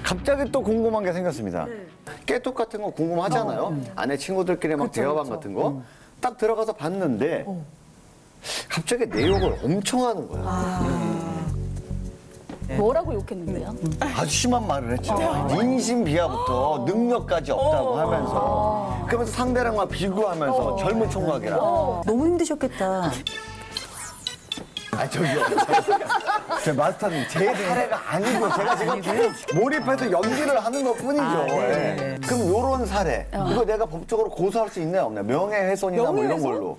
갑자기 또 궁금한 게 생겼습니다. 깨톡 같은 거 궁금하잖아요. 안에 친구들끼리 막 대화방 같은 거. 딱 들어가서 봤는데 갑자기 내 욕을 엄청 하는 거야. 뭐라고 욕했는데요? 아주 심한 말을 했죠. 인신 비하부터 능력까지 없다고 하면서 그러면서 상대랑 막 비교하면서 젊은 총각이랑 너무 힘드셨겠다. 아 저기요 제 마스터님 제 사례가 아니고 제가 지금 몰입해서 연기를 하는 것 뿐이죠. 예. 그럼 요런 사례 이거 내가 법적으로 고소할 수 있나요 없나요? 명예훼손이나 뭐 이런 걸로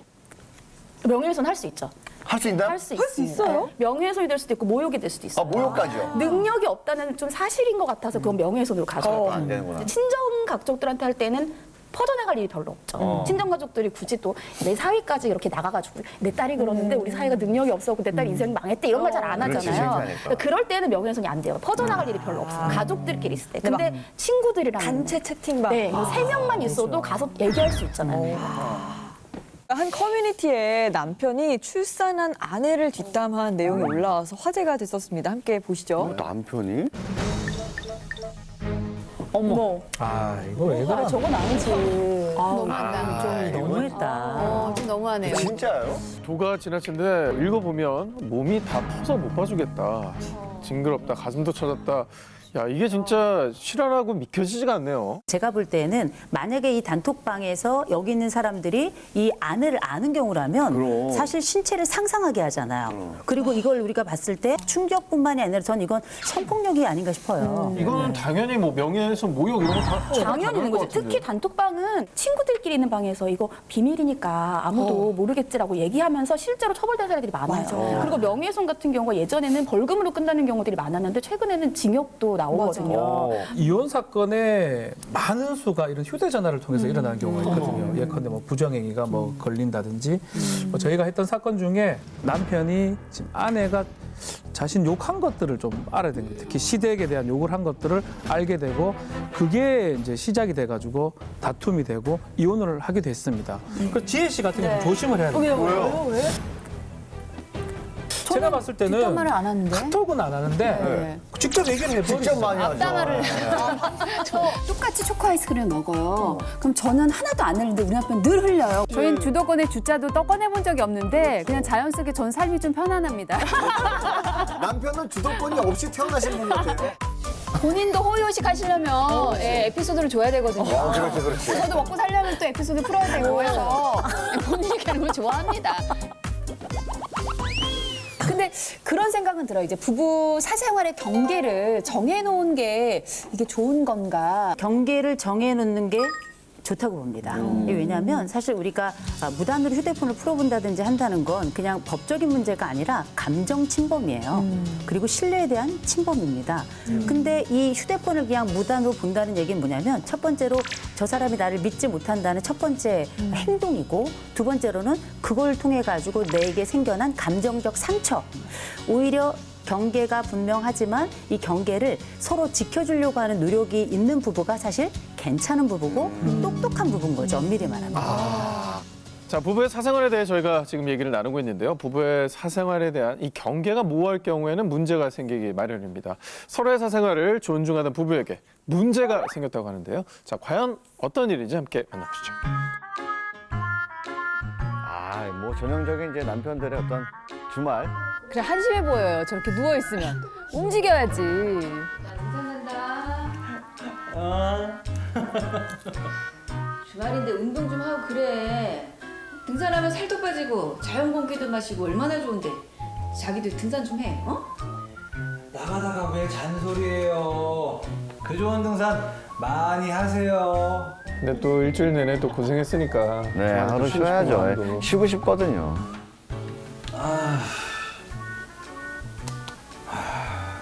명예훼손 할 수 있죠. 할 수 있나요? 할 수 있어요? 명예훼손이 될 수도 있고 모욕이 될 수도 있어요. 아 모욕까지요? 능력이 없다는 좀 사실인 것 같아서 그건 명예훼손으로 가져요. 안 되는구나. 친정 가족들한테 할 때는 퍼져나갈 일이 별로 없죠. 친정 가족들이 굳이 또 내 사위까지 이렇게 나가가지고 내 딸이 그러는데 우리 사위가 능력이 없어서 내 딸 인생 망했대 이런 말 잘 안 그렇지, 하잖아요. 창피하니까. 그러니까 그럴 때는 명예훼손이 안 돼요. 퍼져나갈 일이 별로 없어요. 가족들끼리 있을 때. 근데 친구들이랑 단체 채팅방. 네, 세 명만 있어도 가서 얘기할 수 있잖아요. 한 커뮤니티에 남편이 출산한 아내를 뒷담화한 내용이 올라와서 화제가 됐었습니다. 함께 보시죠. 남편이? 어머. 아, 이거 왜 그래? 저건 아니지. 너무한다. 좀 너무했다. 좀 너무하네요. 진짜요? 도가 지나친데 읽어보면 몸이 다 터서 못 봐주겠다. 징그럽다. 가슴도 쳐졌다. 야, 이게 진짜 실화라고 믿겨지지가 않네요. 제가 볼 때는 만약에 이 단톡방에서 여기 있는 사람들이 이 아내를 아는 경우라면 그럼. 사실 신체를 상상하게 하잖아요. 그리고 이걸 우리가 봤을 때 충격뿐만이 아니라 전 이건 성폭력이 아닌가 싶어요. 이거는 당연히 뭐 명예훼손, 모욕 이런 거다 당연히 있는 거지. 특히 단톡방은 친구들끼리 있는 방에서 이거 비밀이니까 아무도 모르겠지라고 얘기하면서 실제로 처벌된 사람들이 많아요. 그리고 명예훼손 같은 경우가 예전에는 벌금으로 끝나는 경우들이 많았는데 최근에는 징역도 나오거든요. 이혼 사건에 많은 수가 이런 휴대전화를 통해서 일어나는 경우가 있거든요. 예컨대 뭐 부정행위가 뭐 걸린다든지 뭐 저희가 했던 사건 중에 남편이 지금 아내가 자신 욕한 것들을 좀 알아야 됩니다. 특히 시댁에 대한 욕을 한 것들을 알게 되고 그게 이제 시작이 돼가지고 다툼이 되고 이혼을 하게 됐습니다. 그 지혜 씨 같은 경우는 조심을 해야 돼요. 왜요? 제가 봤을 때는 뒷담화를 안 하는데? 카톡은 안 하는데 직접 얘기를 해버리죠. 직접 많이 하죠. 앞담화를. 똑같이 초코 아이스크림을 먹어요. 그럼 저는 하나도 안 흘리는데 우리 남편 늘 흘려요. 저희는 주도권의 주자도 꺼내본 적이 없는데 그냥 자연스럽게 전 삶이 좀 편안합니다. 남편은 주도권이 없이 태어나신 분 같아요. 본인도 호의호식 하시려면 에피소드를 줘야 되거든요. 그렇지, 그렇지. 저도 먹고 살려면 또 에피소드 풀어야 되고 해서 본인이 그런 걸 좋아합니다. 근데 그런 생각은 들어요. 이제 부부 사생활의 경계를 정해놓은 게 이게 좋은 건가? 경계를 정해놓는 게 좋다고 봅니다. 이게 왜냐하면 사실 우리가 무단으로 휴대폰을 풀어본다든지 한다는 건 그냥 법적인 문제가 아니라 감정 침범이에요. 그리고 신뢰에 대한 침범입니다. 근데 이 휴대폰을 그냥 무단으로 본다는 얘기는 뭐냐면 첫 번째로 저 사람이 나를 믿지 못한다는 첫 번째 행동이고 두 번째로는 그걸 통해 가지고 내게 생겨난 감정적 상처. 오히려 경계가 분명하지만 이 경계를 서로 지켜주려고 하는 노력이 있는 부부가 사실 괜찮은 부부고 똑똑한 부부인 거죠. 엄밀히 말하면. 자, 부부의 사생활에 대해 저희가 지금 얘기를 나누고 있는데요. 부부의 사생활에 대한 이 경계가 모호할 경우에는 문제가 생기기 마련입니다. 서로의 사생활을 존중하는 부부에게 문제가 생겼다고 하는데요. 자, 과연 어떤 일인지 함께 만나보시죠. 뭐 전형적인 이제 남편들의 어떤 주말. 그래 한심해 보여요. 저렇게 누워 있으면 움직여야지. 주말인데 운동 좀 하고 그래. 등산하면 살도 빠지고 자연 공기도 마시고 얼마나 좋은데. 자기도 등산 좀 해, 어? 나가다가 왜 잔소리예요? 그 좋은 등산 많이 하세요. 근데 또 일주일 내내 또 고생했으니까. 네, 좀 하루 쉬고 쉬어야죠. 싶은 마음도. 쉬고 싶거든요.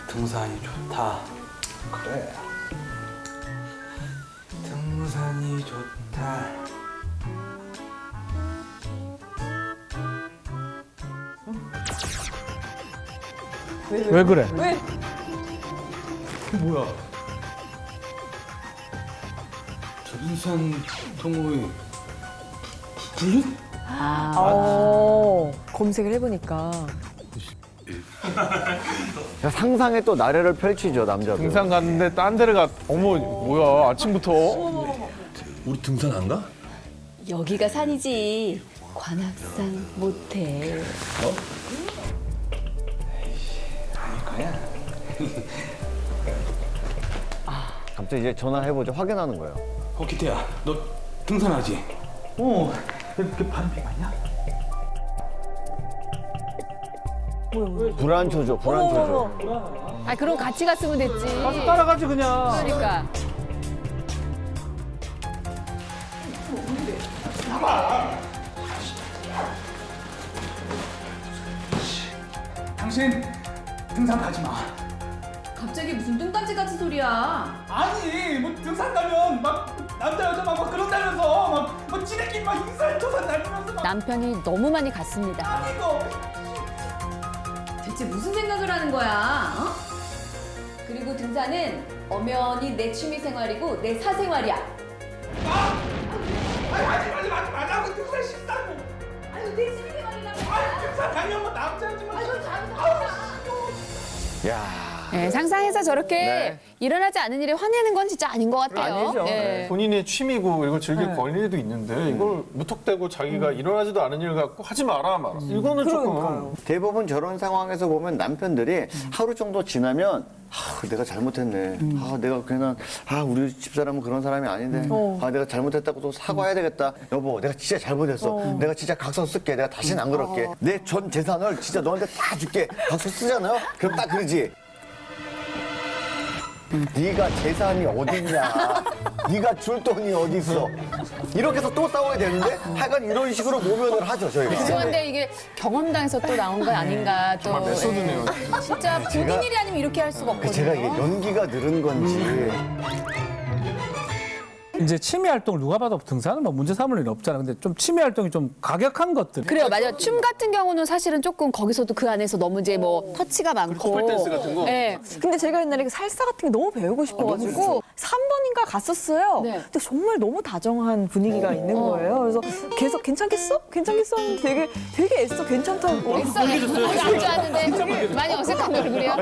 등산이 좋다. 그래. 등산이 좋다. 왜 그래? 왜? 뭐야? 등산 동호회 검색을 해보니까 상상에 또 나래를 펼치죠, 남자들. 등산 갔는데 딴 데를 어머, 뭐야, 아침부터. 우리 등산 안 가? 여기가 산이지. 관악산 모텔. 갑자기 이제 전화해보죠. 확인하는 거예요. 기태야, 너 등산하지? 이렇게 바람피 맞냐? 불안초죠, 불안초죠. 아, 그럼 같이 갔으면 됐지. 가서 따라가지 그냥. 그러니까. 당신 등산 가지 마. 갑자기 무슨 뚱딴지 같은 소리야. 아니, 뭐 등산 가면 막 남자 여자 막 그런다면서 막 지네끼리 막 인사해줘서 다니면서 막 남편이 너무 많이 갔습니다. 이거. 대체 무슨 생각을 하는 거야? 어? 그리고 등산은 엄연히 내 취미 생활이고 내 사생활이야. 하지 말라고 등산 싫다고. 아유, 내 취미 생활이라고. 등산 가면 남자 여자 막. 야. 네, 상상해서 저렇게 네. 일어나지 않은 일에 화내는 건 진짜 아닌 것 같아요. 아니죠. 네. 본인의 취미고 이걸 즐길 권리도 있는데 이걸 무턱대고 자기가 일어나지도 않은 일 갖고 하지 마라. 이거는 조금. 대부분 저런 상황에서 보면 남편들이 하루 정도 지나면 내가 잘못했네. 내가 괜한 우리 집사람은 그런 사람이 아닌데. 내가 잘못했다고 또 사과해야 되겠다. 여보, 내가 진짜 잘못했어. 내가 진짜 각서 쓸게. 내가 다시는 안 그럴게. 내 전 재산을 진짜 너한테 다 줄게. 각서 쓰잖아요. 그럼 딱 그러지. 네가 재산이 어딨냐. 네가 줄 돈이 어디 있어. 이렇게 해서 또 싸워야 되는데 하여간 이런 식으로 모면을 하죠, 저희가. 죄송한데 이게 경험담에서 또 나온 건 아닌가 또. 정말 메소드네요. 진짜 본인 일이 아니면 이렇게 할 수가 없거든요. 제가 이게 연기가 늘은 건지. 이제 취미 활동을 누가 봐도 등산은 뭐 문제 삼을 일 없잖아. 근데 좀 취미 활동이 좀 과격한 것들. 그래요, 맞아요. 춤 같은 경우는 사실은 조금 거기서도 그 안에서 너무 이제 뭐 터치가 많고. 커플 댄스 같은 거? 네. 근데 제가 옛날에 그 살사 같은 게 너무 배우고 싶어가지고 3번인가 갔었어요. 네. 근데 정말 너무 다정한 분위기가 있는 거예요. 그래서 계속 괜찮겠어? 괜찮겠어? 하는데 되게 애써 괜찮다고. 있어. 안 좋았는데 많이 어색한 얼굴이요.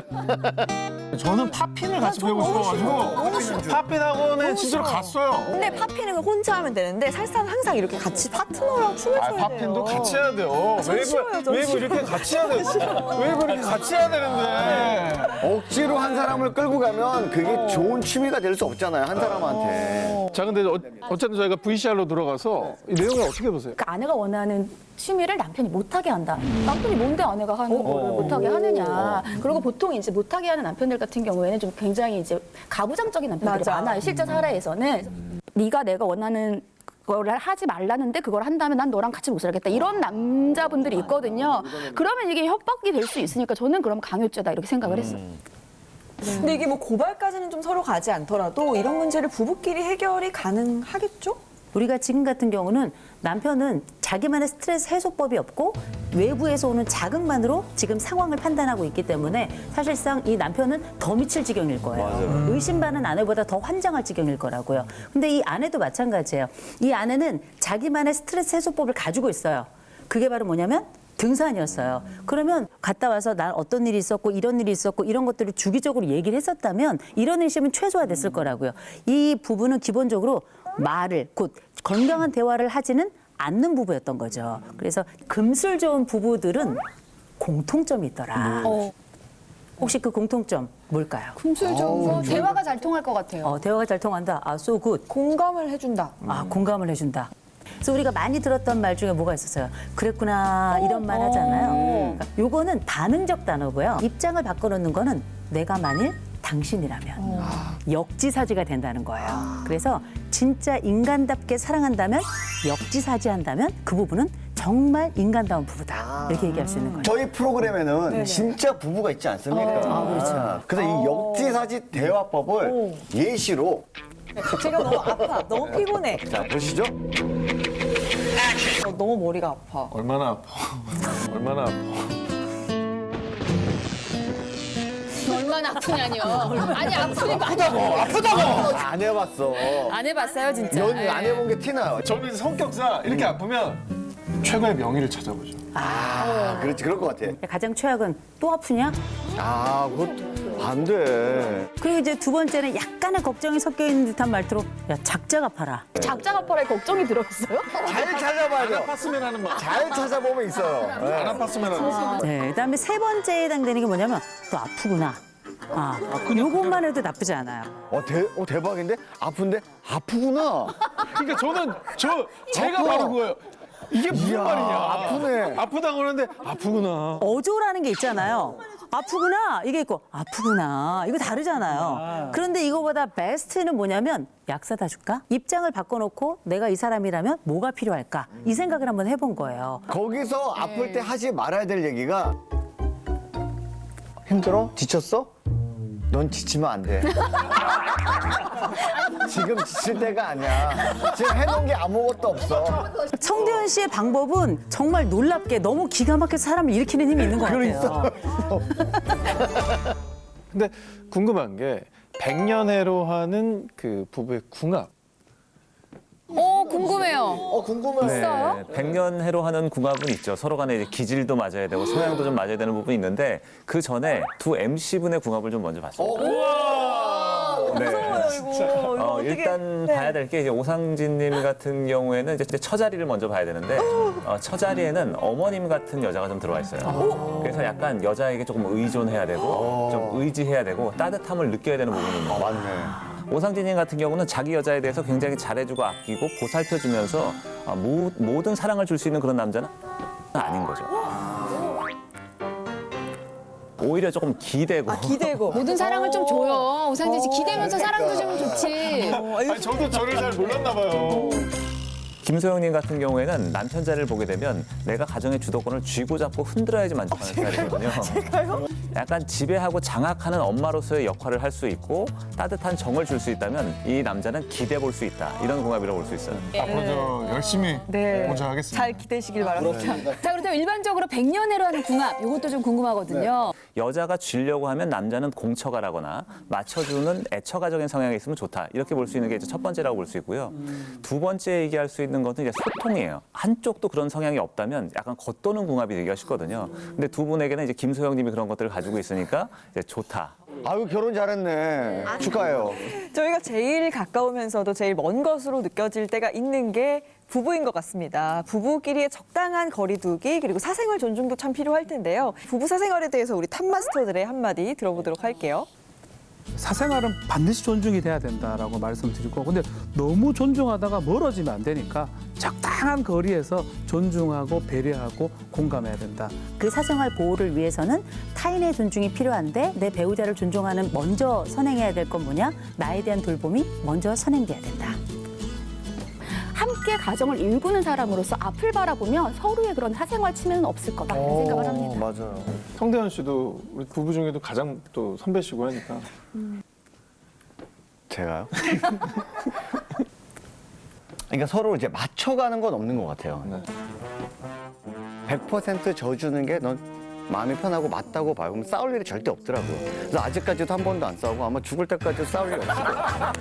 저는 팝핀을 같이 배우고 싶어가지고 팝핀 학원에 진짜로 갔어요. 근데 팝핀은 혼자 하면 되는데 살사는 항상 이렇게 같이 파트너랑 춤을 춰야 돼요. 팝핀도 같이 해야 돼요. 웨이브 이렇게 같이 해야 돼요. 웨이브 이렇게 같이 해야 되는데. 억지로 한 사람을 끌고 가면 그게 좋은 취미가 될 수 없잖아요, 한 사람한테. 자, 근데 어쨌든 저희가 VCR로 들어가서 이 내용을 어떻게 보세요? 그러니까 아내가 원하는 취미를 남편이 못하게 한다. 남편이 뭔데 아내가 하는 거를 못하게 하느냐. 그리고 보통 이제 못하게 하는 남편들 같은 경우에는 좀 굉장히 이제 가부장적인 남편들이 맞아. 많아요. 실제 사례에서는. 네가 내가 원하는 거를 하지 말라는데 그걸 한다면 난 너랑 같이 못 살겠다. 이런 남자분들이 있거든요. 그러면 이게 협박이 될 수 있으니까 저는 그럼 강요죄다 이렇게 생각을 했어요. 근데 이게 뭐 고발까지는 좀 서로 가지 않더라도 이런 문제를 부부끼리 해결이 가능하겠죠? 우리가 지금 같은 경우는 남편은 자기만의 스트레스 해소법이 없고 외부에서 오는 자극만으로 지금 상황을 판단하고 있기 때문에 사실상 이 남편은 더 미칠 지경일 거예요. 의심 반은 아내보다 더 환장할 지경일 거라고요. 근데 이 아내도 마찬가지예요. 이 아내는 자기만의 스트레스 해소법을 가지고 있어요. 그게 바로 뭐냐면 등산이었어요. 그러면 갔다 와서 난 어떤 일이 있었고 이런 일이 있었고 이런 것들을 주기적으로 얘기를 했었다면 이런 의심은 최소화됐을 거라고요. 이 부부는 기본적으로 말을 곧 건강한 대화를 하지는 않는 부부였던 거죠. 그래서 금슬 좋은 부부들은 공통점이 있더라. 혹시 그 공통점 뭘까요? 금술 좋은 거 대화가 잘 통할 것 같아요. 대화가 잘 통한다. so good. 공감을 해준다. 공감을 해준다. 그래서 우리가 많이 들었던 말 중에 뭐가 있었어요? 그랬구나 이런 말 하잖아요. 그러니까 요거는 반응적 단어고요. 입장을 바꿔놓는 거는 내가 만일 당신이라면 역지사지가 된다는 거예요. 그래서 진짜 인간답게 사랑한다면 역지사지한다면 그 부부는 정말 인간다운 부부다. 이렇게 얘기할 수 있는 거예요. 저희 프로그램에는 진짜 부부가 있지 않습니까? 그렇죠. 그래서 이 역지사지 대화법을 예시로 제가 너무 아파. 너무 피곤해. 자 보시죠. 너무 머리가 아파. 얼마나 아파. 얼마나 아파. 얼마나 아프냐뇨. 아니 아프니까 아프다고 안 해봤어. 안 해봤어요 진짜. 연 안 해본 게 티나요. 저는 성격상 이렇게 아프면 최고의 명의를 찾아보죠. 그렇지, 그럴 것 같아. 가장 최악은 또 아프냐? 그것도 안 돼. 그리고 이제 두 번째는 약간의 걱정이 섞여 있는 듯한 말투로 야 작자가 팔아. 작자가 팔에 걱정이 들어있어요? 잘 찾아봐야 돼요. 아팠으면 하는 말. 잘 찾아보면 있어요. 네. 안 아팠으면 하는 말. 네, 그다음에 세 번째에 해당되는 게 뭐냐면 또 아프구나. 요것만 해도 나쁘지 않아요. 대박인데? 아픈데? 아프구나. 그러니까 제가 바로 그거예요. 이게 무슨 이야, 말이냐. 아프네. 아프다고 그러는데 아프구나. 어조라는 게 있잖아요. 아프구나 이게 있고 아프구나 이거 다르잖아요. 그런데 이거보다 베스트는 뭐냐면 약 사다 줄까? 입장을 바꿔놓고 내가 이 사람이라면 뭐가 필요할까? 이 생각을 한번 해본 거예요. 거기서 아플 때 하지 말아야 될 얘기가 힘들어? 지쳤어? 넌 지치면 안 돼. 지금 지칠 때가 아니야. 지금 해놓은 게 아무것도 없어. 청대현 씨의 방법은 정말 놀랍게 너무 기가 막혀서 사람을 일으키는 힘이 있는 것 같아요. 근데 궁금한 게 백년해로 하는 그 부부의 궁합. 궁금해요. 궁금해. 있어요? 백년해로 하는 궁합은 있죠. 서로 간에 이제 기질도 맞아야 되고 성향도 좀 맞아야 되는 부분이 있는데 그 전에 두 MC분의 궁합을 좀 먼저 봤습니다. 네. 일단 봐야 될 게 이제 오상진님 같은 경우에는 이제 처자리를 먼저 봐야 되는데 처자리에는 어머님 같은 여자가 좀 들어와 있어요. 그래서 약간 여자에게 조금 의존해야 되고 좀 의지해야 되고 따뜻함을 느껴야 되는 부분이 있는 거예요. 맞네. 오상진님 같은 경우는 자기 여자에 대해서 굉장히 잘해주고 아끼고 보살펴주면서 모든 사랑을 줄 수 있는 그런 남자는 아닌 거죠. 오히려 조금 기대고. 모든 사랑을 좀 줘요. 오상진 씨 기대면서 사랑도 주면 좋지. 아니, 저도 저를 잘 몰랐나 봐요. 김소영님 같은 경우에는 남편 자리를 보게 되면 내가 가정의 주도권을 쥐고 잡고 흔들어야지 만족하는 스타일이거든요. 제가요? 약간 지배하고 장악하는 엄마로서의 역할을 할 수 있고 따뜻한 정을 줄 수 있다면 이 남자는 기대 볼 수 있다. 이런 궁합이라고 볼 수 있어요. 앞으로도 열심히 보자 하겠습니다. 잘 기대시길 바랍니다. 자, 그렇다면 일반적으로 백년해로 하는 궁합, 이것도 좀 궁금하거든요. 여자가 쥐려고 하면 남자는 공처가 라거나 맞춰주는 애처가적인 성향이 있으면 좋다. 이렇게 볼 수 있는 게 이제 첫 번째라고 볼 수 있고요. 두 번째 얘기할 수 있는 것은 이제 소통이에요. 한쪽도 그런 성향이 없다면 약간 겉도는 궁합이 되기가 쉽거든요. 근데 두 분에게는 이제 김소영 님이 그런 것들을 가지고 있으니까 이제 좋다. 아유, 결혼 잘했네. 축하해요. 저희가 제일 가까우면서도 제일 먼 것으로 느껴질 때가 있는 게 부부인 것 같습니다. 부부끼리의 적당한 거리두기 그리고 사생활 존중도 참 필요할 텐데요. 부부 사생활에 대해서 우리 탑마스터들의 한마디 들어보도록 할게요. 사생활은 반드시 존중이 돼야 된다라고 말씀드리고 근데 너무 존중하다가 멀어지면 안 되니까 적당한 거리에서 존중하고 배려하고 공감해야 된다. 그 사생활 보호를 위해서는 타인의 존중이 필요한데 내 배우자를 존중하는 먼저 선행해야 될 건 뭐냐? 나에 대한 돌봄이 먼저 선행돼야 된다. 함께 가정을 일구는 사람으로서 앞을 바라보면 서로의 그런 사생활 침해는 없을 거다 이런 생각을 합니다. 맞아요. 성대현 씨도 우리 부부 중에도 가장 또 선배시고 하니까. 제가요? 그러니까 서로 이제 맞춰가는 건 없는 것 같아요. 100% 져주는 게 넌 마음이 편하고 맞다고 봐요. 그럼 싸울 일이 절대 없더라고요. 그래서 아직까지도 한 번도 안 싸우고 아마 죽을 때까지 싸울 일이 없을 거예요.